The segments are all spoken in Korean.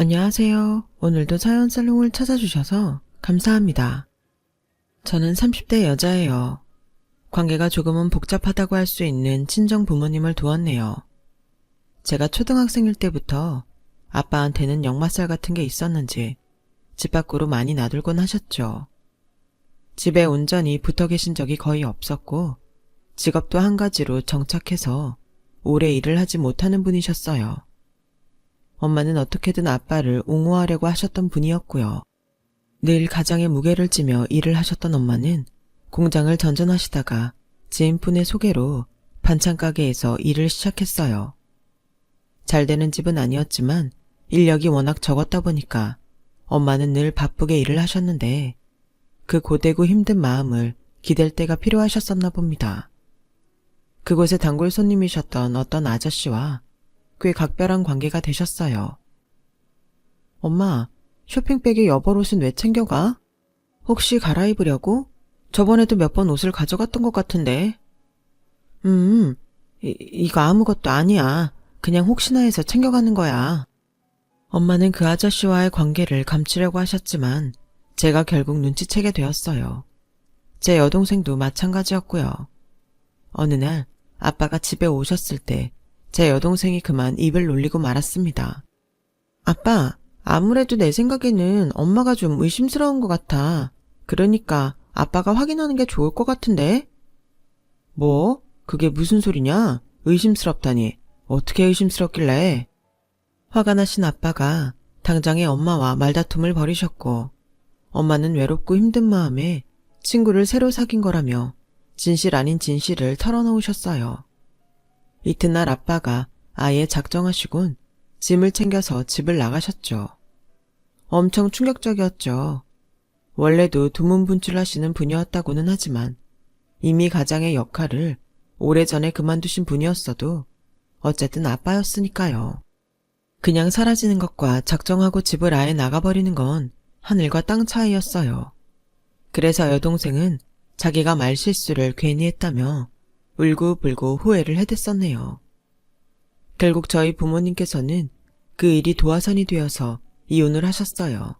안녕하세요. 오늘도 사연 살롱을 찾아주셔서 감사합니다. 저는 30대 여자예요. 관계가 조금은 복잡하다고 할 수 있는 친정 부모님을 두었네요. 제가 초등학생일 때부터 아빠한테는 역마살 같은 게 있었는지 집 밖으로 많이 나들곤 하셨죠. 집에 온전히 붙어 계신 적이 거의 없었고 직업도 한 가지로 정착해서 오래 일을 하지 못하는 분이셨어요. 엄마는 어떻게든 아빠를 옹호하려고 하셨던 분이었고요. 늘 가장의 무게를 지며 일을 하셨던 엄마는 공장을 전전하시다가 지인분의 소개로 반찬 가게에서 일을 시작했어요. 잘 되는 집은 아니었지만 인력이 워낙 적었다 보니까 엄마는 늘 바쁘게 일을 하셨는데 그 고되고 힘든 마음을 기댈 때가 필요하셨었나 봅니다. 그곳에 단골 손님이셨던 어떤 아저씨와 꽤 각별한 관계가 되셨어요. 엄마, 쇼핑백에 여벌옷은 왜 챙겨가? 혹시 갈아입으려고? 저번에도 몇 번 옷을 가져갔던 것 같은데. 이거 아무것도 아니야. 그냥 혹시나 해서 챙겨가는 거야. 엄마는 그 아저씨와의 관계를 감추려고 하셨지만 제가 결국 눈치채게 되었어요. 제 여동생도 마찬가지였고요. 어느 날 아빠가 집에 오셨을 때 제 여동생이 그만 입을 놀리고 말았습니다. 아빠, 아무래도 내 생각에는 엄마가 좀 의심스러운 것 같아. 그러니까 아빠가 확인하는 게 좋을 것 같은데? 뭐? 그게 무슨 소리냐? 의심스럽다니. 어떻게 의심스럽길래? 화가 나신 아빠가 당장에 엄마와 말다툼을 벌이셨고 엄마는 외롭고 힘든 마음에 친구를 새로 사귄 거라며 진실 아닌 진실을 털어놓으셨어요. 이튿날 아빠가 아예 작정하시곤 짐을 챙겨서 집을 나가셨죠. 엄청 충격적이었죠. 원래도 두문분출하시는 분이었다고는 하지만 이미 가장의 역할을 오래전에 그만두신 분이었어도 어쨌든 아빠였으니까요. 그냥 사라지는 것과 작정하고 집을 아예 나가버리는 건 하늘과 땅 차이였어요. 그래서 여동생은 자기가 말실수를 괜히 했다며 울고불고 후회를 해댔었네요. 결국 저희 부모님께서는 그 일이 도화선이 되어서 이혼을 하셨어요.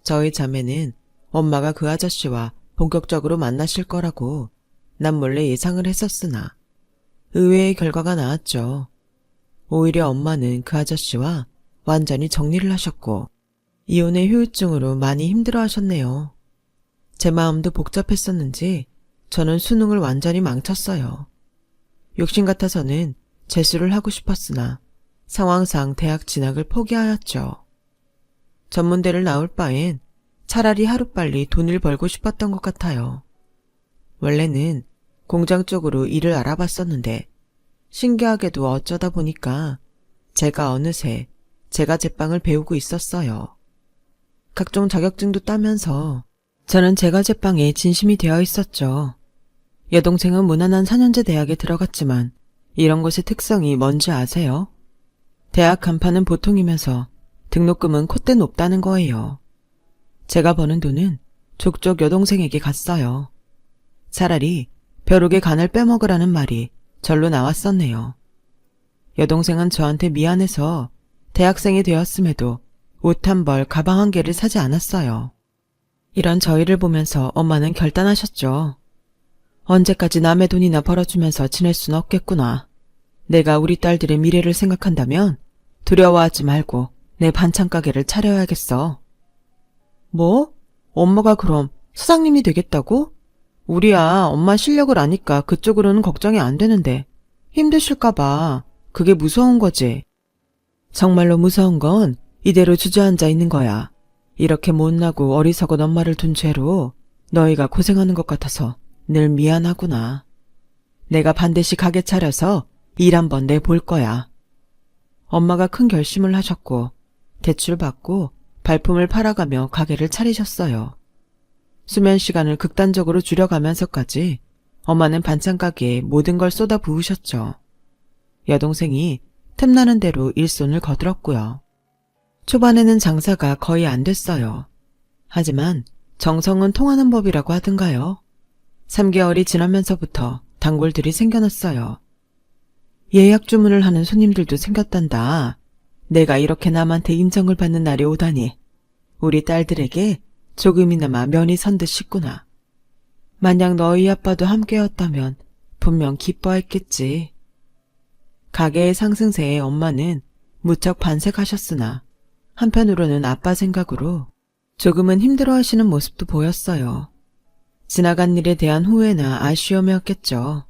저희 자매는 엄마가 그 아저씨와 본격적으로 만나실 거라고 남몰래 예상을 했었으나 의외의 결과가 나왔죠. 오히려 엄마는 그 아저씨와 완전히 정리를 하셨고 이혼의 후유증으로 많이 힘들어 하셨네요. 제 마음도 복잡했었는지 저는 수능을 완전히 망쳤어요. 욕심 같아서는 재수를 하고 싶었으나 상황상 대학 진학을 포기하였죠. 전문대를 나올 바엔 차라리 하루빨리 돈을 벌고 싶었던 것 같아요. 원래는 공장 쪽으로 일을 알아봤었는데 신기하게도 어쩌다 보니까 제가 어느새 제가 제빵을 배우고 있었어요. 각종 자격증도 따면서 저는 제가 제빵에 진심이 되어 있었죠. 여동생은 무난한 4년제 대학에 들어갔지만 이런 곳의 특성이 뭔지 아세요? 대학 간판은 보통이면서 등록금은 콧대 높다는 거예요. 제가 버는 돈은 족족 여동생에게 갔어요. 차라리 벼룩의 간을 빼먹으라는 말이 절로 나왔었네요. 여동생은 저한테 미안해서 대학생이 되었음에도 옷 한 벌, 가방 한 개를 사지 않았어요. 이런 저희를 보면서 엄마는 결단하셨죠. 언제까지 남의 돈이나 벌어주면서 지낼 순 없겠구나. 내가 우리 딸들의 미래를 생각한다면 두려워하지 말고 내 반찬 가게를 차려야겠어. 뭐? 엄마가 그럼 사장님이 되겠다고? 우리야 엄마 실력을 아니까 그쪽으로는 걱정이 안 되는데 힘드실까봐 그게 무서운 거지. 정말로 무서운 건 이대로 주저앉아 있는 거야. 이렇게 못나고 어리석은 엄마를 둔 죄로 너희가 고생하는 것 같아서 늘 미안하구나. 내가 반드시 가게 차려서 일 한번 내볼 거야. 엄마가 큰 결심을 하셨고 대출 받고 발품을 팔아가며 가게를 차리셨어요. 수면 시간을 극단적으로 줄여가면서까지 엄마는 반찬 가게에 모든 걸 쏟아 부으셨죠. 여동생이 틈나는 대로 일손을 거들었고요. 초반에는 장사가 거의 안 됐어요. 하지만 정성은 통하는 법이라고 하던가요. 3개월이 지나면서부터 단골들이 생겨났어요. 예약 주문을 하는 손님들도 생겼단다. 내가 이렇게 남한테 인정을 받는 날이 오다니 우리 딸들에게 조금이나마 면이 선 듯 싶구나. 만약 너희 아빠도 함께였다면 분명 기뻐했겠지. 가게의 상승세에 엄마는 무척 반색하셨으나 한편으로는 아빠 생각으로 조금은 힘들어하시는 모습도 보였어요. 지나간 일에 대한 후회나 아쉬움이었겠죠.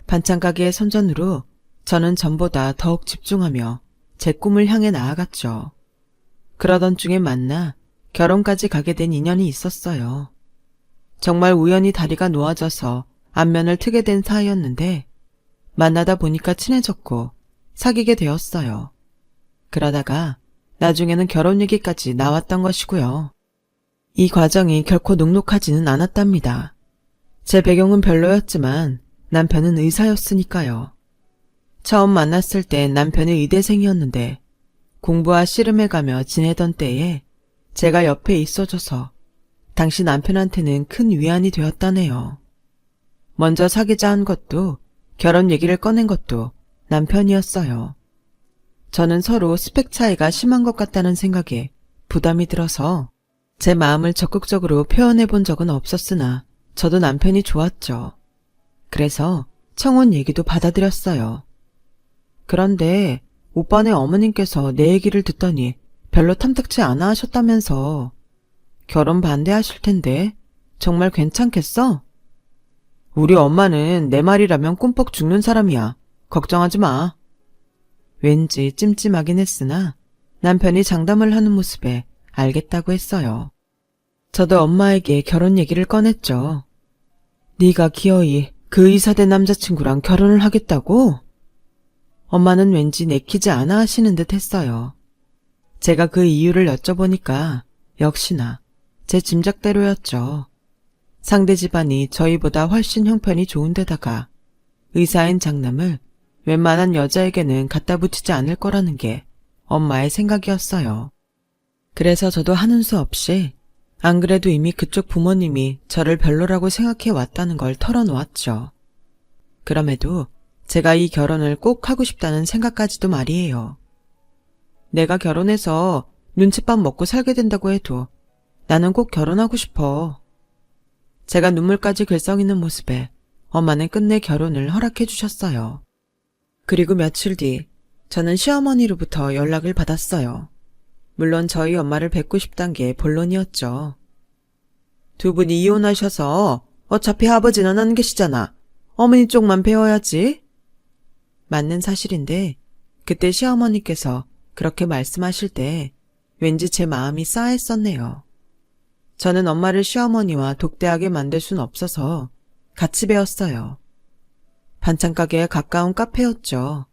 반찬 가게의 선전으로 저는 전보다 더욱 집중하며 제 꿈을 향해 나아갔죠. 그러던 중에 만나 결혼까지 가게 된 인연이 있었어요. 정말 우연히 다리가 놓아져서 안면을 트게 된 사이였는데 만나다 보니까 친해졌고 사귀게 되었어요. 그러다가 나중에는 결혼 얘기까지 나왔던 것이고요. 이 과정이 결코 녹록하지는 않았답니다. 제 배경은 별로였지만 남편은 의사였으니까요. 처음 만났을 땐 남편이 의대생이었는데 공부와 씨름해 가며 지내던 때에 제가 옆에 있어줘서 당시 남편한테는 큰 위안이 되었다네요. 먼저 사귀자 한 것도 결혼 얘기를 꺼낸 것도 남편이었어요. 저는 서로 스펙 차이가 심한 것 같다는 생각에 부담이 들어서 제 마음을 적극적으로 표현해 본 적은 없었으나 저도 남편이 좋았죠. 그래서 청혼 얘기도 받아들였어요. 그런데 오빠네 어머님께서 내 얘기를 듣더니 별로 탐탁치 않아 하셨다면서 결혼 반대하실 텐데 정말 괜찮겠어? 우리 엄마는 내 말이라면 꿈뻑 죽는 사람이야. 걱정하지 마. 왠지 찜찜하긴 했으나 남편이 장담을 하는 모습에 알겠다고 했어요. 저도 엄마에게 결혼 얘기를 꺼냈죠. 네가 기어이 그 의사된 남자친구랑 결혼을 하겠다고? 엄마는 왠지 내키지 않아 하시는 듯 했어요. 제가 그 이유를 여쭤보니까 역시나 제 짐작대로였죠. 상대 집안이 저희보다 훨씬 형편이 좋은 데다가 의사인 장남을 웬만한 여자에게는 갖다 붙이지 않을 거라는 게 엄마의 생각이었어요. 그래서 저도 하는 수 없이 안 그래도 이미 그쪽 부모님이 저를 별로라고 생각해 왔다는 걸 털어놓았죠. 그럼에도 제가 이 결혼을 꼭 하고 싶다는 생각까지도 말이에요. 내가 결혼해서 눈칫밥 먹고 살게 된다고 해도 나는 꼭 결혼하고 싶어. 제가 눈물까지 글썽이는 모습에 엄마는 끝내 결혼을 허락해 주셨어요. 그리고 며칠 뒤 저는 시어머니로부터 연락을 받았어요. 물론 저희 엄마를 뵙고 싶단 게 본론이었죠. 두 분이 이혼하셔서 어차피 아버지는 안 계시잖아. 어머니 쪽만 배워야지. 맞는 사실인데 그때 시어머니께서 그렇게 말씀하실 때 왠지 제 마음이 싸했었네요. 저는 엄마를 시어머니와 독대하게 만들 순 없어서 같이 배웠어요. 반찬 가게에 가까운 카페였죠.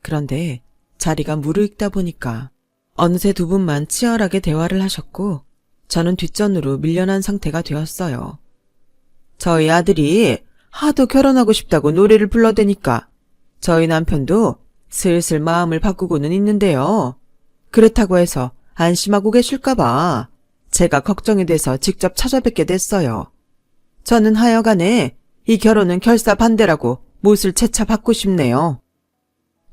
그런데 자리가 무르익다 보니까 어느새 두 분만 치열하게 대화를 하셨고 저는 뒷전으로 밀려난 상태가 되었어요. 저희 아들이 하도 결혼하고 싶다고 노래를 불러대니까 저희 남편도 슬슬 마음을 바꾸고는 있는데요. 그렇다고 해서 안심하고 계실까봐 제가 걱정이 돼서 직접 찾아뵙게 됐어요. 저는 하여간에 이 결혼은 결사 반대라고 못을 채차 받고 싶네요.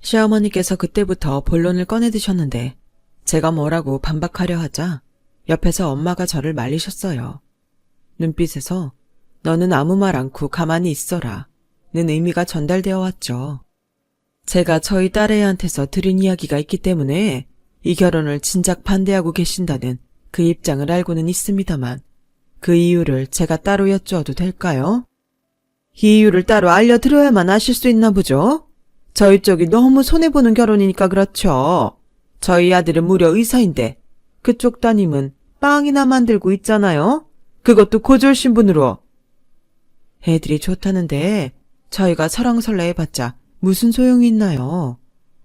시어머니께서 그때부터 본론을 꺼내드셨는데 제가 뭐라고 반박하려 하자 옆에서 엄마가 저를 말리셨어요. 눈빛에서 너는 아무 말 않고 가만히 있어라 는 의미가 전달되어 왔죠. 제가 저희 딸애한테서 들은 이야기가 있기 때문에 이 결혼을 진작 반대하고 계신다는 그 입장을 알고는 있습니다만 그 이유를 제가 따로 여쭈어도 될까요? 이 이유를 따로 알려드려야만 아실 수 있나 보죠? 저희 쪽이 너무 손해보는 결혼이니까 그렇죠. 저희 아들은 무려 의사인데 그쪽 따님은 빵이나 만들고 있잖아요. 그것도 고졸 신분으로. 애들이 좋다는데 저희가 설왕설래해봤자 무슨 소용이 있나요?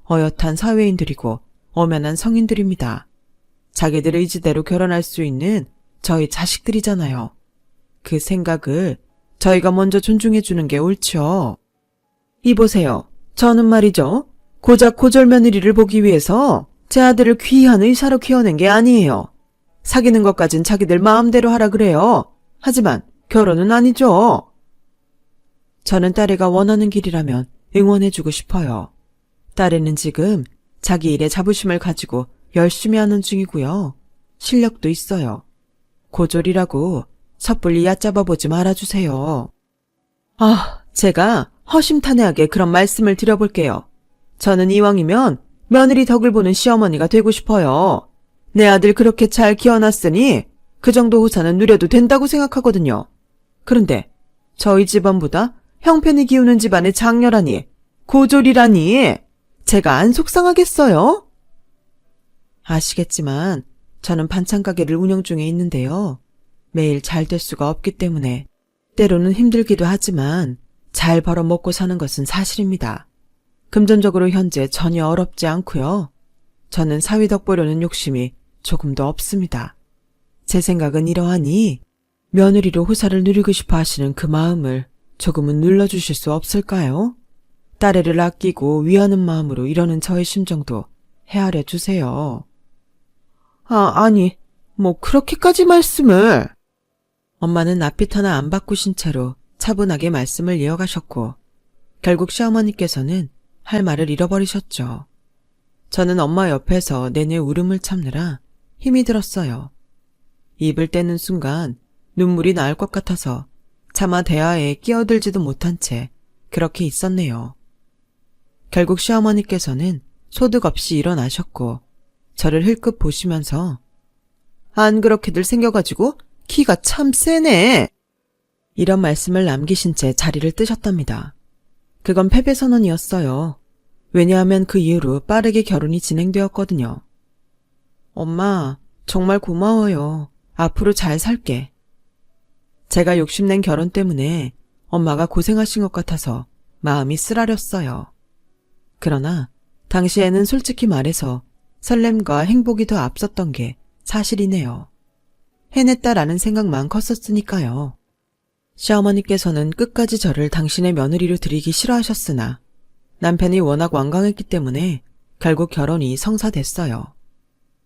어엿한 사회인들이고 엄연한 성인들입니다. 자기들 의지대로 결혼할 수 있는 저희 자식들이잖아요. 그 생각을 저희가 먼저 존중해주는 게 옳죠. 이보세요. 저는 말이죠. 고작 고졸 며느리를 보기 위해서 제 아들을 귀한 의사로 키워낸 게 아니에요. 사귀는 것까진 자기들 마음대로 하라 그래요. 하지만 결혼은 아니죠. 저는 딸애가 원하는 길이라면 응원해주고 싶어요. 딸애는 지금 자기 일에 자부심을 가지고 열심히 하는 중이고요. 실력도 있어요. 고졸이라고 섣불리 얕잡아보지 말아주세요. 제가 허심탄회하게 그런 말씀을 드려볼게요. 저는 이왕이면 며느리 덕을 보는 시어머니가 되고 싶어요. 내 아들 그렇게 잘 키워놨으니 그 정도 호사는 누려도 된다고 생각하거든요. 그런데 저희 집안보다 형편이 기우는 집안의 장녀라니, 고졸이라니, 제가 안 속상하겠어요? 아시겠지만 저는 반찬 가게를 운영 중에 있는데요. 매일 잘 될 수가 없기 때문에 때로는 힘들기도 하지만 잘 벌어 먹고 사는 것은 사실입니다. 금전적으로 현재 전혀 어렵지 않고요. 저는 사위덕 보려는 욕심이 조금도 없습니다. 제 생각은 이러하니 며느리로 호사를 누리고 싶어 하시는 그 마음을 조금은 눌러주실 수 없을까요? 딸애를 아끼고 위하는 마음으로 이러는 저의 심정도 헤아려 주세요. 아니, 뭐 그렇게까지 말씀을. 엄마는 낯빛 하나 안 바꾸신 채로 차분하게 말씀을 이어가셨고 결국 시어머니께서는 할 말을 잃어버리셨죠. 저는 엄마 옆에서 내내 울음을 참느라 힘이 들었어요. 입을 떼는 순간 눈물이 나올 것 같아서 차마 대화에 끼어들지도 못한 채 그렇게 있었네요. 결국 시어머니께서는 소득 없이 일어나셨고 저를 흘끗 보시면서 안 그렇게들 생겨가지고 키가 참 세네. 이런 말씀을 남기신 채 자리를 뜨셨답니다. 그건 패배 선언이었어요. 왜냐하면 그 이후로 빠르게 결혼이 진행되었거든요. 엄마, 정말 고마워요. 앞으로 잘 살게. 제가 욕심낸 결혼 때문에 엄마가 고생하신 것 같아서 마음이 쓰라렸어요. 그러나 당시에는 솔직히 말해서 설렘과 행복이 더 앞섰던 게 사실이네요. 해냈다라는 생각만 컸었으니까요. 시어머니께서는 끝까지 저를 당신의 며느리로 들이기 싫어하셨으나 남편이 워낙 완강했기 때문에 결국 결혼이 성사됐어요.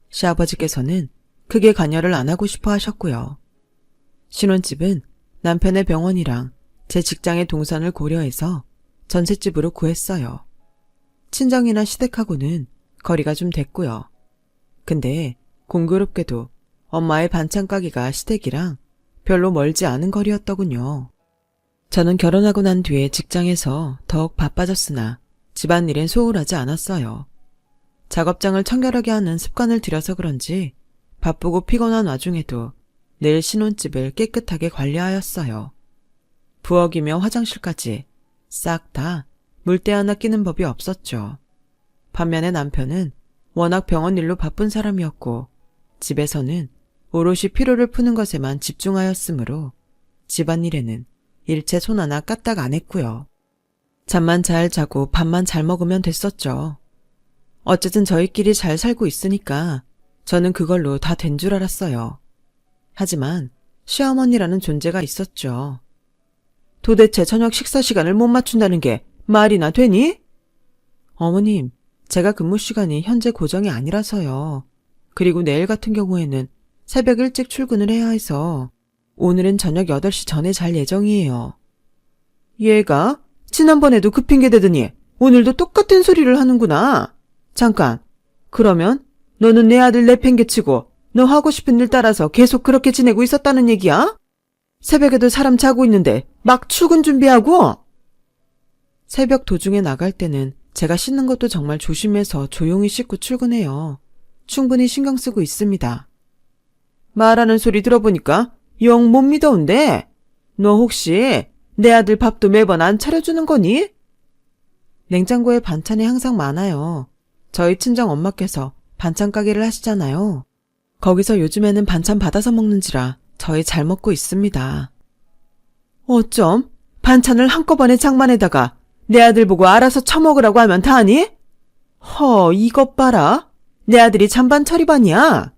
시아버지께서는 크게 관여를 안 하고 싶어 하셨고요. 신혼집은 남편의 병원이랑 제 직장의 동선을 고려해서 전셋집으로 구했어요. 친정이나 시댁하고는 거리가 좀 됐고요. 근데 공교롭게도 엄마의 반찬 가게가 시댁이랑 별로 멀지 않은 거리였더군요. 저는 결혼하고 난 뒤에 직장에서 더욱 바빠졌으나 집안일엔 소홀하지 않았어요. 작업장을 청결하게 하는 습관을 들여서 그런지 바쁘고 피곤한 와중에도 늘 신혼집을 깨끗하게 관리하였어요. 부엌이며 화장실까지 싹 다 물때 하나 끼는 법이 없었죠. 반면에 남편은 워낙 병원 일로 바쁜 사람이었고 집에서는 오롯이 피로를 푸는 것에만 집중하였으므로 집안일에는 일체 손 하나 까딱 안 했고요. 잠만 잘 자고 밥만 잘 먹으면 됐었죠. 어쨌든 저희끼리 잘 살고 있으니까 저는 그걸로 다 된 줄 알았어요. 하지만 시어머니라는 존재가 있었죠. 도대체 저녁 식사 시간을 못 맞춘다는 게 말이나 되니? 어머님, 제가 근무 시간이 현재 고정이 아니라서요. 그리고 내일 같은 경우에는 새벽 일찍 출근을 해야 해서 오늘은 저녁 8시 전에 잘 예정이에요. 얘가 지난번에도 그 핑계 대더니 오늘도 똑같은 소리를 하는구나. 잠깐, 그러면 너는 내 아들 내팽개치고 너 하고 싶은 일 따라서 계속 그렇게 지내고 있었다는 얘기야? 새벽에도 사람 자고 있는데 막 출근 준비하고? 새벽 도중에 나갈 때는 제가 씻는 것도 정말 조심해서 조용히 씻고 출근해요. 충분히 신경 쓰고 있습니다. 말하는 소리 들어보니까 영 못 믿어온데 너 혹시 내 아들 밥도 매번 안 차려주는 거니? 냉장고에 반찬이 항상 많아요. 저희 친정 엄마께서 반찬 가게를 하시잖아요. 거기서 요즘에는 반찬 받아서 먹는지라 저희 잘 먹고 있습니다. 어쩜 반찬을 한꺼번에 장만에다가 내 아들 보고 알아서 처먹으라고 하면 다 하니? 이것 봐라. 내 아들이 잔반 처리반이야.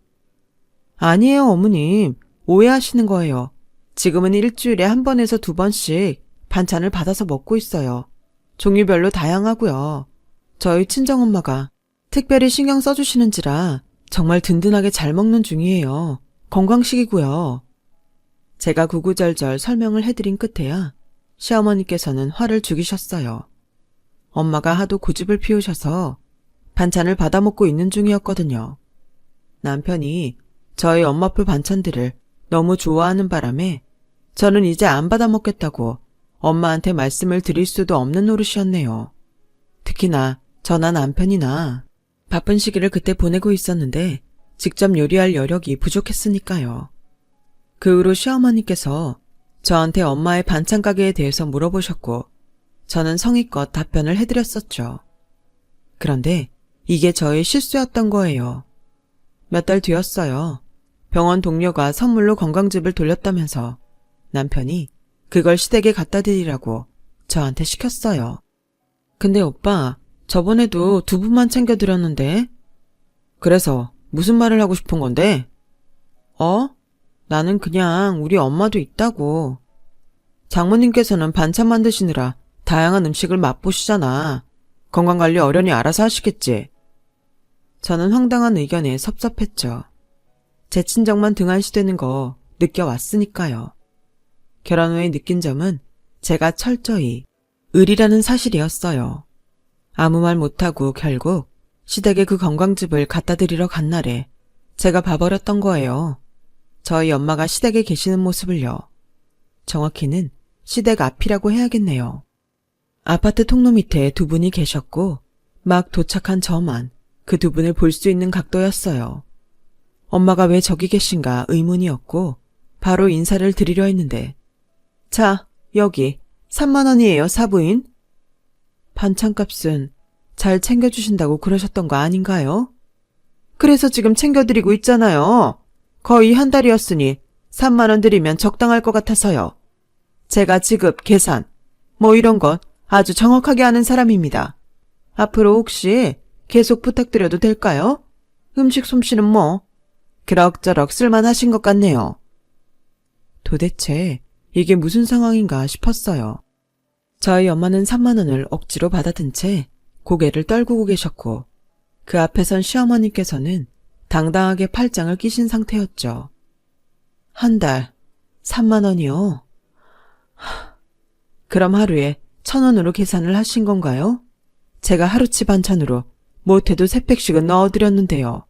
아니에요, 어머님. 오해하시는 거예요. 지금은 일주일에 1번에서 2번씩 반찬을 받아서 먹고 있어요. 종류별로 다양하고요. 저희 친정엄마가 특별히 신경 써주시는지라 정말 든든하게 잘 먹는 중이에요. 건강식이고요. 제가 구구절절 설명을 해드린 끝에야 시어머니께서는 화를 죽이셨어요. 엄마가 하도 고집을 피우셔서 반찬을 받아먹고 있는 중이었거든요. 남편이 저희 엄마표 반찬들을 너무 좋아하는 바람에 저는 이제 안 받아먹겠다고 엄마한테 말씀을 드릴 수도 없는 노릇이었네요. 특히나 저나 남편이나 바쁜 시기를 그때 보내고 있었는데 직접 요리할 여력이 부족했으니까요. 그 후로 시어머니께서 저한테 엄마의 반찬 가게에 대해서 물어보셨고 저는 성의껏 답변을 해드렸었죠. 그런데 이게 저의 실수였던 거예요. 몇 달 뒤였어요. 병원 동료가 선물로 건강즙을 돌렸다면서 남편이 그걸 시댁에 갖다 드리라고 저한테 시켰어요. 근데 오빠, 저번에도 두부만 챙겨드렸는데? 그래서 무슨 말을 하고 싶은 건데? 나는 그냥 우리 엄마도 있다고. 장모님께서는 반찬 만드시느라 다양한 음식을 맛보시잖아. 건강관리 어련히 알아서 하시겠지. 저는 황당한 의견에 섭섭했죠. 제 친정만 등한시되는 거 느껴왔으니까요. 결혼 후에 느낀 점은 제가 철저히 을이라는 사실이었어요. 아무 말 못하고 결국 시댁에 그 건강즙을 갖다 드리러 간 날에 제가 봐버렸던 거예요. 저희 엄마가 시댁에 계시는 모습을요. 정확히는 시댁 앞이라고 해야겠네요. 아파트 통로 밑에 두 분이 계셨고 막 도착한 저만 그 두 분을 볼 수 있는 각도였어요. 엄마가 왜 저기 계신가 의문이었고 바로 인사를 드리려 했는데 자, 여기 3만 원이에요, 사부인. 반찬값은 잘 챙겨주신다고 그러셨던 거 아닌가요? 그래서 지금 챙겨드리고 있잖아요. 거의 한 달이었으니 3만 원 드리면 적당할 것 같아서요. 제가 지급, 계산, 뭐 이런 건 아주 정확하게 하는 사람입니다. 앞으로 혹시 계속 부탁드려도 될까요? 음식 솜씨는 뭐 그럭저럭 쓸만하신 것 같네요. 도대체 이게 무슨 상황인가 싶었어요. 저희 엄마는 3만 원을 억지로 받아든 채 고개를 떨구고 계셨고 그 앞에 선 시어머니께서는 당당하게 팔짱을 끼신 상태였죠. 한 달 3만 원이요? 그럼 하루에 1,000원으로 계산을 하신 건가요? 제가 하루치 반찬으로 못해도 3팩씩은 넣어드렸는데요.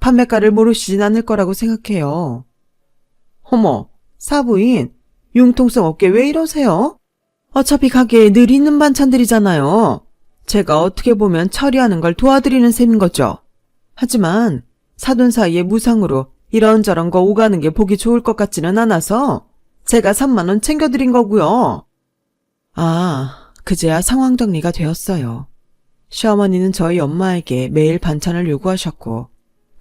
판매가를 모르시진 않을 거라고 생각해요. 어머, 사부인, 융통성 없게 왜 이러세요? 어차피 가게에 늘 있는 반찬들이잖아요. 제가 어떻게 보면 처리하는 걸 도와드리는 셈인 거죠. 하지만 사돈 사이에 무상으로 이런저런 거 오가는 게 보기 좋을 것 같지는 않아서 제가 3만 원 챙겨드린 거고요. 그제야 상황 정리가 되었어요. 시어머니는 저희 엄마에게 매일 반찬을 요구하셨고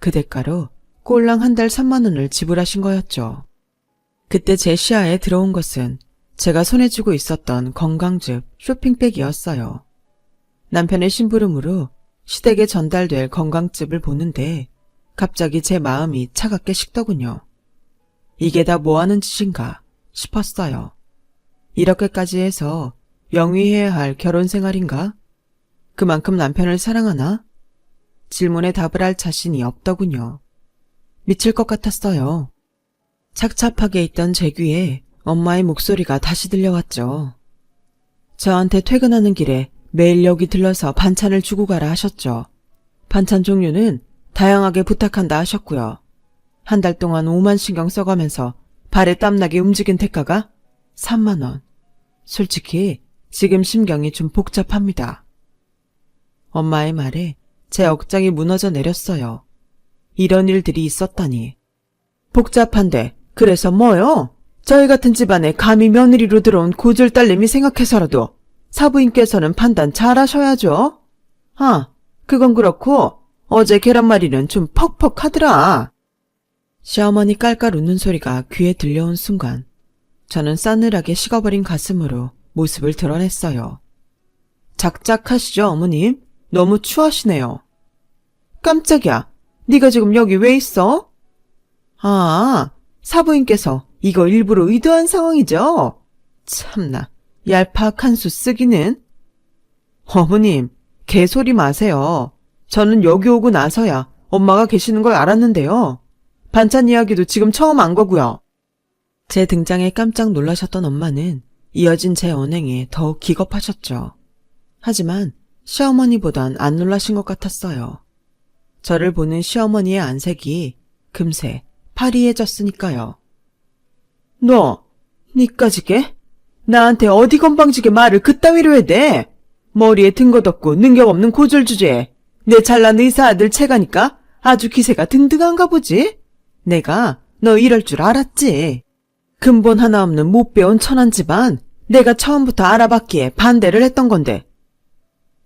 그 대가로 꼴랑 한 달 3만 원을 지불하신 거였죠. 그때 제 시야에 들어온 것은 제가 손에 쥐고 있었던 건강즙 쇼핑백이었어요. 남편의 심부름으로 시댁에 전달될 건강즙을 보는데 갑자기 제 마음이 차갑게 식더군요. 이게 다 뭐하는 짓인가 싶었어요. 이렇게까지 해서 영위해야 할 결혼 생활인가? 그만큼 남편을 사랑하나? 질문에 답을 할 자신이 없더군요. 미칠 것 같았어요. 착잡하게 있던 제 귀에 엄마의 목소리가 다시 들려왔죠. 저한테 퇴근하는 길에 매일 여기 들러서 반찬을 주고 가라 하셨죠. 반찬 종류는 다양하게 부탁한다 하셨고요. 한 달 동안 오만 신경 써가면서 발에 땀나게 움직인 대가가 3만 원. 솔직히 지금 심경이 좀 복잡합니다. 엄마의 말에 제 억장이 무너져 내렸어요. 이런 일들이 있었다니. 복잡한데 그래서 뭐요? 저희 같은 집안에 감히 며느리로 들어온 고졸 딸내미 생각해서라도 사부인께서는 판단 잘 하셔야죠. 그건 그렇고 어제 계란말이는 좀 퍽퍽하더라. 시어머니 깔깔 웃는 소리가 귀에 들려온 순간 저는 싸늘하게 식어버린 가슴으로 모습을 드러냈어요. 작작하시죠, 어머님? 너무 추하시네요. 깜짝이야. 네가 지금 여기 왜 있어? 사부인께서 이거 일부러 의도한 상황이죠? 참나, 얄팍한 수 쓰기는. 어머님, 개소리 마세요. 저는 여기 오고 나서야 엄마가 계시는 걸 알았는데요. 반찬 이야기도 지금 처음 안 거고요. 제 등장에 깜짝 놀라셨던 엄마는 이어진 제 언행에 더욱 기겁하셨죠. 하지만 시어머니보단 안 놀라신 것 같았어요. 저를 보는 시어머니의 안색이 금세 파리해졌으니까요. 너, 니까지게? 나한테 어디 건방지게 말을 그따위로 해대? 머리에 든 것 없고 능력 없는 고졸 주제에 내 잘난 의사 아들 채가니까 아주 기세가 등등한가 보지? 내가 너 이럴 줄 알았지. 근본 하나 없는 못 배운 천한 집안 내가 처음부터 알아봤기에 반대를 했던 건데.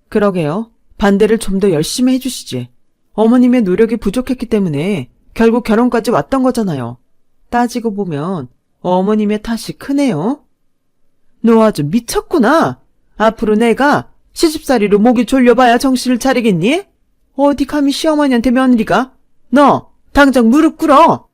그러게요. 반대를 좀 더 열심히 해주시지. 어머님의 노력이 부족했기 때문에 결국 결혼까지 왔던 거잖아요. 따지고 보면 어머님의 탓이 크네요. 너 아주 미쳤구나. 앞으로 내가 시집살이로 목이 졸려봐야 정신을 차리겠니? 어디 감히 시어머니한테 며느리가? 너 당장 무릎 꿇어.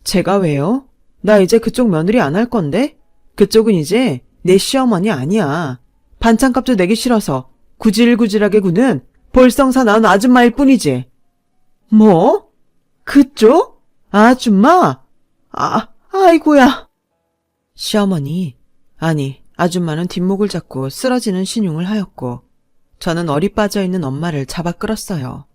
제가 왜요? 나 이제 그쪽 며느리 안 할 건데? 그쪽은 이제 내 시어머니 아니야. 반찬값도 내기 싫어서 구질구질하게 구는 볼성사 나온 아줌마일 뿐이지. 뭐? 그쪽? 아줌마? 아이고야. 시어머니, 아니 아줌마는 뒷목을 잡고 쓰러지는 신용을 하였고 저는 어리 빠져있는 엄마를 잡아 끌었어요.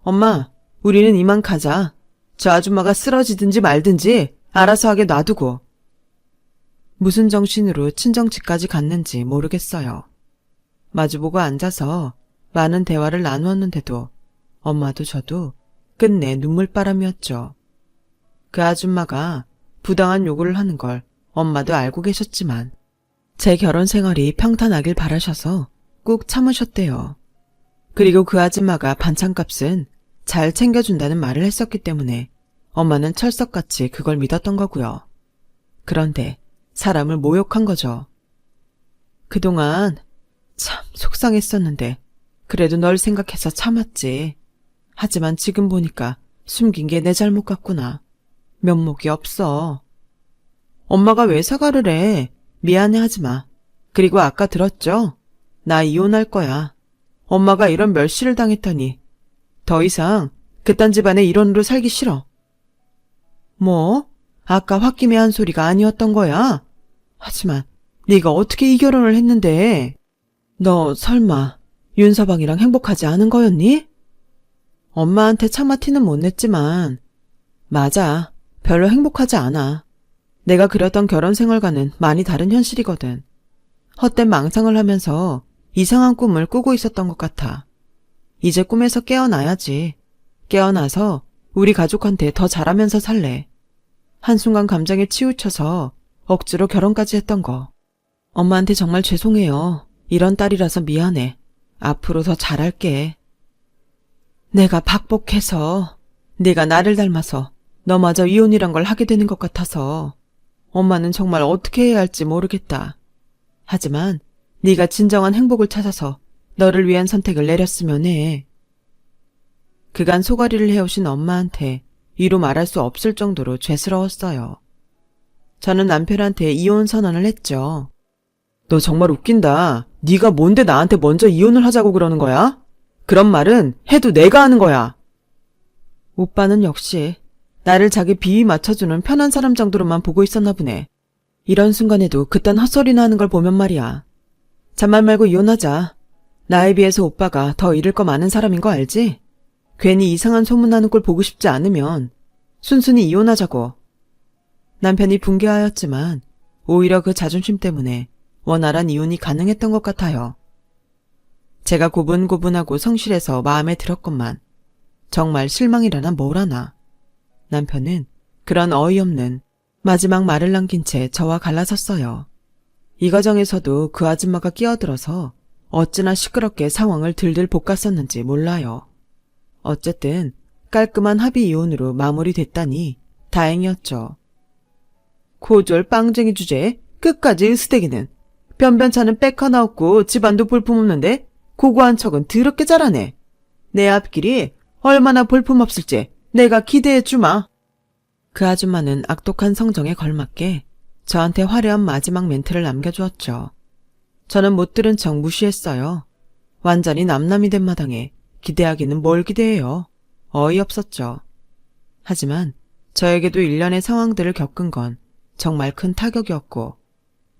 엄마, 우리는 이만 가자. 저 아줌마가 쓰러지든지 말든지 알아서 하게 놔두고. 무슨 정신으로 친정집까지 갔는지 모르겠어요. 마주보고 앉아서 많은 대화를 나누었는데도 엄마도 저도 끝내 눈물바람이었죠. 그 아줌마가 부당한 요구를 하는 걸 엄마도 알고 계셨지만 제 결혼 생활이 평탄하길 바라셔서 꾹 참으셨대요. 그리고 그 아줌마가 반찬값은 잘 챙겨준다는 말을 했었기 때문에 엄마는 철석같이 그걸 믿었던 거고요. 그런데 사람을 모욕한 거죠. 그동안 참 속상했었는데 그래도 널 생각해서 참았지. 하지만 지금 보니까 숨긴 게 내 잘못 같구나. 면목이 없어. 엄마가 왜 사과를 해? 미안해 하지 마. 그리고 아까 들었죠? 나 이혼할 거야. 엄마가 이런 멸시를 당했다니. 더 이상 그딴 집안의 일원으로 살기 싫어. 뭐? 아까 홧김에 한 소리가 아니었던 거야? 하지만 네가 어떻게 이 결혼을 했는데? 너 설마 윤서방이랑 행복하지 않은 거였니? 엄마한테 차마 티는 못 냈지만 맞아. 별로 행복하지 않아. 내가 그렸던 결혼 생활과는 많이 다른 현실이거든. 헛된 망상을 하면서 이상한 꿈을 꾸고 있었던 것 같아. 이제 꿈에서 깨어나야지. 깨어나서 우리 가족한테 더 잘하면서 살래. 한순간 감정에 치우쳐서 억지로 결혼까지 했던 거. 엄마한테 정말 죄송해요. 이런 딸이라서 미안해. 앞으로 더 잘할게. 내가 박복해서 네가 나를 닮아서 너마저 이혼이란 걸 하게 되는 것 같아서 엄마는 정말 어떻게 해야 할지 모르겠다. 하지만 네가 진정한 행복을 찾아서 너를 위한 선택을 내렸으면 해. 그간 소가리를 해오신 엄마한테 이루 말할 수 없을 정도로 죄스러웠어요. 저는 남편한테 이혼 선언을 했죠. 너 정말 웃긴다. 네가 뭔데 나한테 먼저 이혼을 하자고 그러는 거야? 그런 말은 해도 내가 하는 거야. 오빠는 역시 나를 자기 비위 맞춰주는 편한 사람 정도로만 보고 있었나 보네. 이런 순간에도 그딴 헛소리나 하는 걸 보면 말이야. 잔말 말고 이혼하자. 나에 비해서 오빠가 더 잃을 거 많은 사람인 거 알지? 괜히 이상한 소문나는 꼴 보고 싶지 않으면 순순히 이혼하자고. 남편이 붕괴하였지만 오히려 그 자존심 때문에 원활한 이혼이 가능했던 것 같아요. 제가 고분고분하고 성실해서 마음에 들었건만 정말 실망이라나 뭘하나. 남편은 그런 어이없는 마지막 말을 남긴 채 저와 갈라섰어요. 이 과정에서도 그 아줌마가 끼어들어서 어찌나 시끄럽게 상황을 들들 볶았었는지 몰라요. 어쨌든 깔끔한 합의 이혼으로 마무리됐다니 다행이었죠. 고졸 빵쟁이 주제에 끝까지 으스대기는 변변찮은 빽 하나 없고 집안도 볼품없는데 고고한 척은 더럽게 잘하네. 내 앞길이 얼마나 볼품없을지 내가 기대해주마. 그 아줌마는 악독한 성정에 걸맞게 저한테 화려한 마지막 멘트를 남겨주었죠. 저는 못 들은 척 무시했어요. 완전히 남남이 된 마당에 기대하기는 뭘 기대해요. 어이없었죠. 하지만 저에게도 일련의 상황들을 겪은 건 정말 큰 타격이었고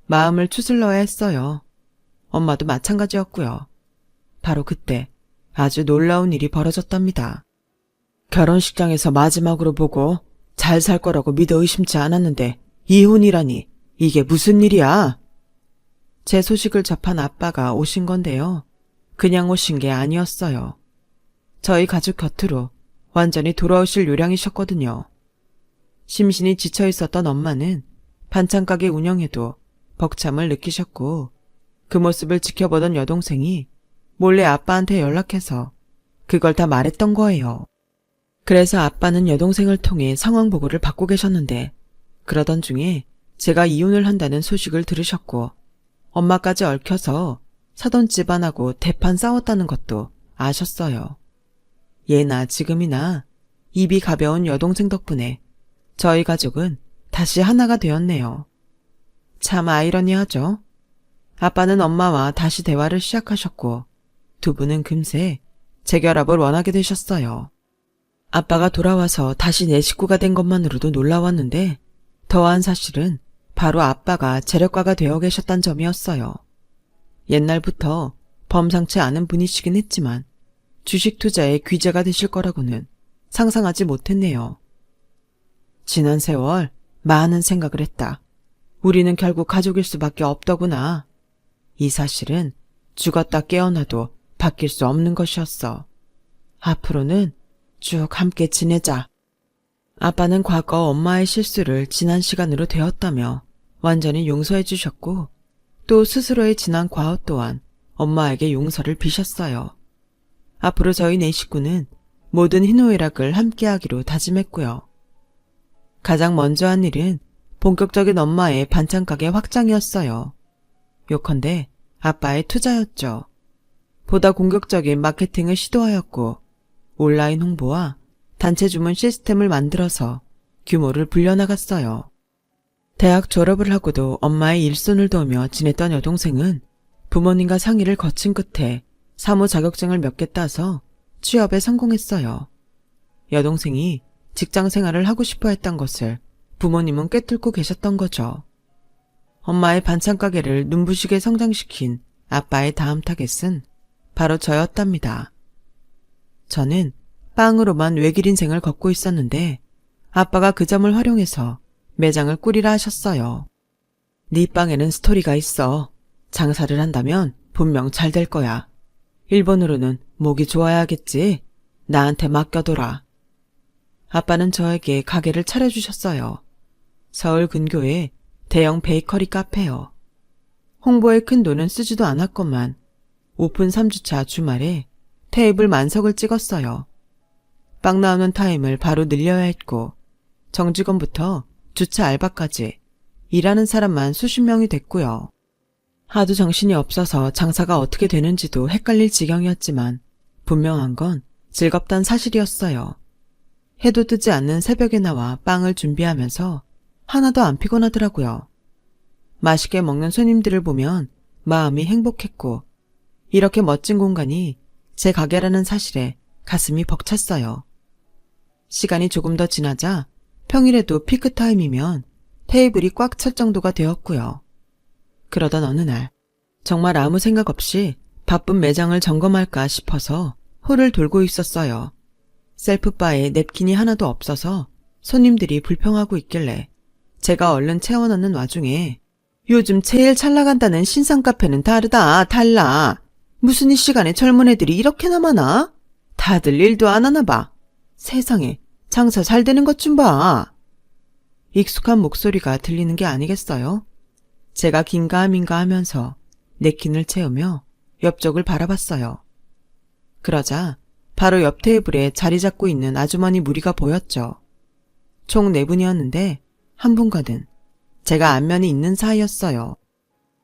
마음을 추슬러야 했어요. 엄마도 마찬가지였고요. 바로 그때 아주 놀라운 일이 벌어졌답니다. 결혼식장에서 마지막으로 보고 잘 살 거라고 믿어 의심치 않았는데 이혼이라니 이게 무슨 일이야? 제 소식을 접한 아빠가 오신 건데요. 그냥 오신 게 아니었어요. 저희 가족 곁으로 완전히 돌아오실 요량이셨거든요. 심신이 지쳐 있었던 엄마는 반찬가게 운영에도 벅참을 느끼셨고 그 모습을 지켜보던 여동생이 몰래 아빠한테 연락해서 그걸 다 말했던 거예요. 그래서 아빠는 여동생을 통해 상황 보고를 받고 계셨는데 그러던 중에 제가 이혼을 한다는 소식을 들으셨고 엄마까지 얽혀서 사돈 집안하고 대판 싸웠다는 것도 아셨어요. 예나 지금이나 입이 가벼운 여동생 덕분에 저희 가족은 다시 하나가 되었네요. 참 아이러니하죠? 아빠는 엄마와 다시 대화를 시작하셨고 두 분은 금세 재결합을 원하게 되셨어요. 아빠가 돌아와서 다시 내 식구가 된 것만으로도 놀라웠는데 더한 사실은 바로 아빠가 재력가가 되어 계셨단 점이었어요. 옛날부터 범상치 않은 분이시긴 했지만 주식 투자에 귀재가 되실 거라고는 상상하지 못했네요. 지난 세월 많은 생각을 했다. 우리는 결국 가족일 수밖에 없더구나. 이 사실은 죽었다 깨어나도 바뀔 수 없는 것이었어. 앞으로는 쭉 함께 지내자. 아빠는 과거 엄마의 실수를 지난 시간으로 되었다며 완전히 용서해 주셨고 또 스스로의 지난 과오 또한 엄마에게 용서를 비셨어요. 앞으로 저희 네 식구는 모든 희노애락을 함께하기로 다짐했고요. 가장 먼저 한 일은 본격적인 엄마의 반찬가게 확장이었어요. 요컨대 아빠의 투자였죠. 보다 공격적인 마케팅을 시도하였고 온라인 홍보와 단체 주문 시스템을 만들어서 규모를 불려나갔어요. 대학 졸업을 하고도 엄마의 일손을 도우며 지냈던 여동생은 부모님과 상의를 거친 끝에 사무 자격증을 몇 개 따서 취업에 성공했어요. 여동생이 직장 생활을 하고 싶어 했던 것을 부모님은 꿰뚫고 계셨던 거죠. 엄마의 반찬 가게를 눈부시게 성장시킨 아빠의 다음 타겟은 바로 저였답니다. 저는 빵으로만 외길 인생을 걷고 있었는데 아빠가 그 점을 활용해서 매장을 꾸리라 하셨어요. 네 빵에는 스토리가 있어. 장사를 한다면 분명 잘 될 거야. 일본으로는 목이 좋아야겠지. 나한테 맡겨둬라. 아빠는 저에게 가게를 차려주셨어요. 서울 근교에 대형 베이커리 카페요. 홍보에 큰 돈은 쓰지도 않았건만 오픈 3주차 주말에 테이블 만석을 찍었어요. 빵 나오는 타임을 바로 늘려야 했고 정직원부터 주차 알바까지 일하는 사람만 수십 명이 됐고요. 하도 정신이 없어서 장사가 어떻게 되는지도 헷갈릴 지경이었지만 분명한 건 즐겁단 사실이었어요. 해도 뜨지 않는 새벽에 나와 빵을 준비하면서 하나도 안 피곤하더라고요. 맛있게 먹는 손님들을 보면 마음이 행복했고 이렇게 멋진 공간이 제 가게라는 사실에 가슴이 벅찼어요. 시간이 조금 더 지나자 평일에도 피크타임이면 테이블이 꽉 찰 정도가 되었고요. 그러던 어느 날 정말 아무 생각 없이 바쁜 매장을 점검할까 싶어서 홀을 돌고 있었어요. 셀프바에 냅킨이 하나도 없어서 손님들이 불평하고 있길래 제가 얼른 채워 넣는 와중에 요즘 제일 잘 나간다는 신상 카페는 다르다, 달라. 무슨 이 시간에 젊은 애들이 이렇게나 많아? 다들 일도 안 하나 봐. 세상에 장사 잘 되는 것 좀 봐. 익숙한 목소리가 들리는 게 아니겠어요? 제가 긴가민가 하면서 냅킨을 채우며 옆쪽을 바라봤어요. 그러자 바로 옆 테이블에 자리 잡고 있는 아주머니 무리가 보였죠. 총 4분이었는데 한 분과는 제가 안면이 있는 사이였어요.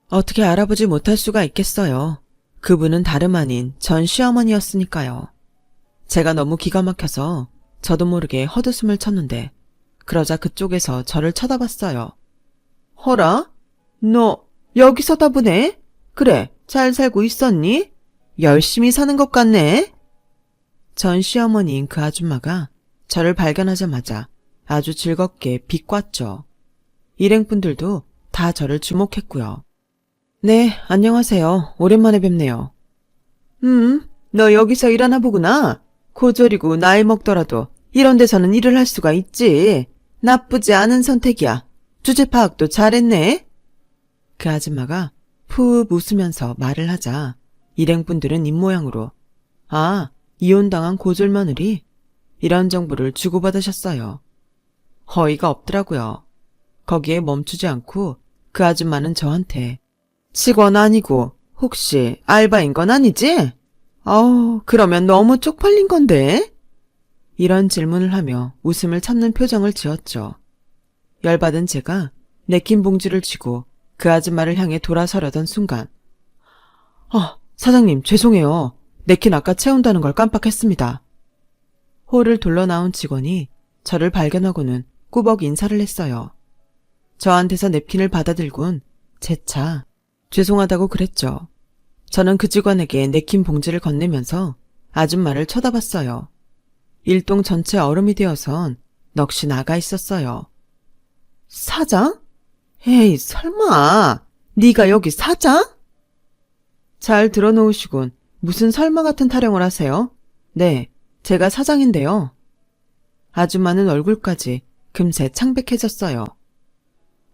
어떻게 알아보지 못할 수가 있겠어요. 그분은 다름 아닌 전 시어머니였으니까요. 제가 너무 기가 막혀서 저도 모르게 헛웃음을 쳤는데 그러자 그쪽에서 저를 쳐다봤어요. 허라? 너 여기서다 보네? 그래, 잘 살고 있었니? 열심히 사는 것 같네? 전 시어머니인 그 아줌마가 저를 발견하자마자 아주 즐겁게 비꼬았죠. 일행분들도 다 저를 주목했고요. 네, 안녕하세요. 오랜만에 뵙네요. 너 여기서 일하나 보구나. 고졸이고 나이 먹더라도 이런 데서는 일을 할 수가 있지. 나쁘지 않은 선택이야. 주제 파악도 잘했네. 그 아줌마가 푸 웃으면서 말을 하자 일행분들은 입모양으로 아, 이혼당한 고졸 며느리? 이런 정보를 주고받으셨어요. 허위가 없더라고요. 거기에 멈추지 않고 그 아줌마는 저한테 직원 아니고 혹시 알바인 건 아니지? 그러면 너무 쪽팔린 건데? 이런 질문을 하며 웃음을 참는 표정을 지었죠. 열받은 제가 냅킨 봉지를 쥐고 그 아줌마를 향해 돌아서려던 순간 사장님 죄송해요. 냅킨 아까 채운다는 걸 깜빡했습니다. 홀을 둘러 나온 직원이 저를 발견하고는 꾸벅 인사를 했어요. 저한테서 냅킨을 받아들곤 재차 죄송하다고 그랬죠. 저는 그 직원에게 냅킨 봉지를 건네면서 아줌마를 쳐다봤어요. 일동 전체 얼음이 되어선 넋이 나가 있었어요. 사장? 에이 설마 네가 여기 사장? 잘 들어놓으시군. 무슨 설마 같은 타령을 하세요? 네, 제가 사장인데요. 아줌마는 얼굴까지 금세 창백해졌어요.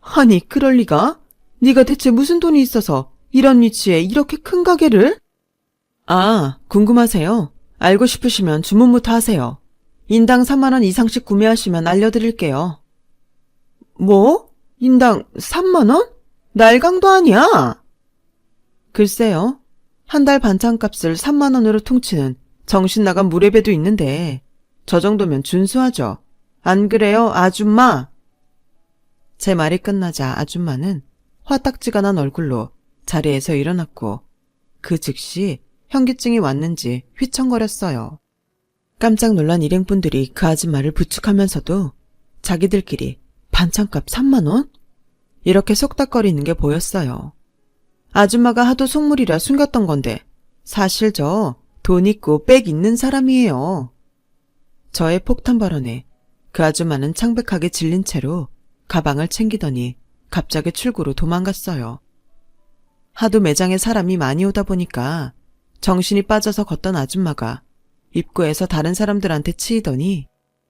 아니 그럴 리가? 네가 대체 무슨 돈이 있어서 이런 위치에 이렇게 큰 가게를? 아, 궁금하세요? 알고 싶으시면 주문부터 하세요. 인당 3만 원 이상씩 구매하시면 알려드릴게요. 뭐? 인당 3만 원? 날강도 아니야? 글쎄요. 한 달 반찬값을 3만 원으로 퉁치는 정신나간 무례배도 있는데 저 정도면 준수하죠. 안 그래요, 아줌마? 제 말이 끝나자 아줌마는 화딱지가 난 얼굴로 자리에서 일어났고 그 즉시 현기증이 왔는지 휘청거렸어요. 깜짝 놀란 일행분들이 그 아줌마를 부축하면서도 자기들끼리 반찬값 3만 원? 이렇게 속닥거리는 게 보였어요. 아줌마가 하도 속물이라 숨겼던 건데 사실 저 돈 있고 백 있는 사람이에요. 저의 폭탄 발언에 그 아줌마는 창백하게 질린 채로 가방을 챙기더니 갑자기 출구로 도망갔어요. 하도 매장에 사람이 많이 오다 보니까 정신이 빠져서 걷던 아줌마가 입구에서 다른 사람들한테 치이더니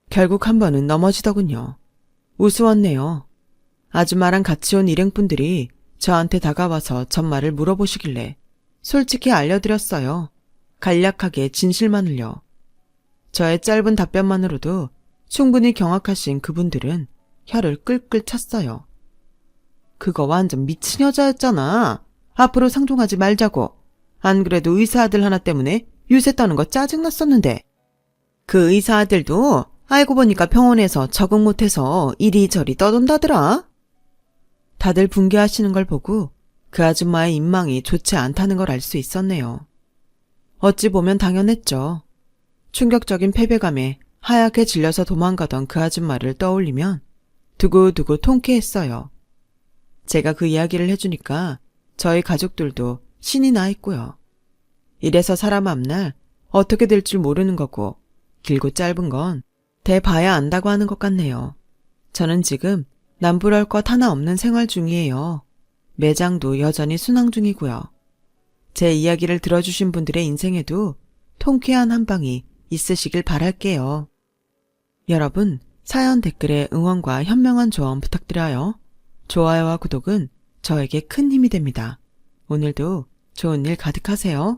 결국 한 번은 넘어지더군요. 우스웠네요. 아줌마랑 같이 온 일행분들이 저한테 다가와서 전말을 물어보시길래 솔직히 알려드렸어요. 간략하게 진실만을요. 저의 짧은 답변만으로도 충분히 경악하신 그분들은 혀를 끌끌 찼어요. 그거 완전 미친 여자였잖아. 앞으로 상종하지 말자고. 안 그래도 의사 아들 하나 때문에 유세 떠는 거 짜증났었는데. 그 의사 아들도 알고 보니까 병원에서 적응 못해서 이리저리 떠돈다더라. 다들 붕괴하시는 걸 보고 그 아줌마의 인망이 좋지 않다는 걸 알 수 있었네요. 어찌 보면 당연했죠. 충격적인 패배감에 하얗게 질려서 도망가던 그 아줌마를 떠올리면 두고두고 통쾌했어요. 제가 그 이야기를 해주니까 저희 가족들도 신이 나 있고요. 이래서 사람 앞날 어떻게 될 줄 모르는 거고 길고 짧은 건 대봐야 안다고 하는 것 같네요. 저는 지금 남부럴 것 하나 없는 생활 중이에요. 매장도 여전히 순항 중이고요. 제 이야기를 들어주신 분들의 인생에도 통쾌한 한 방이 있으시길 바랄게요. 여러분, 사연 댓글에 응원과 현명한 조언 부탁드려요. 좋아요와 구독은 저에게 큰 힘이 됩니다. 오늘도 좋은 일 가득하세요.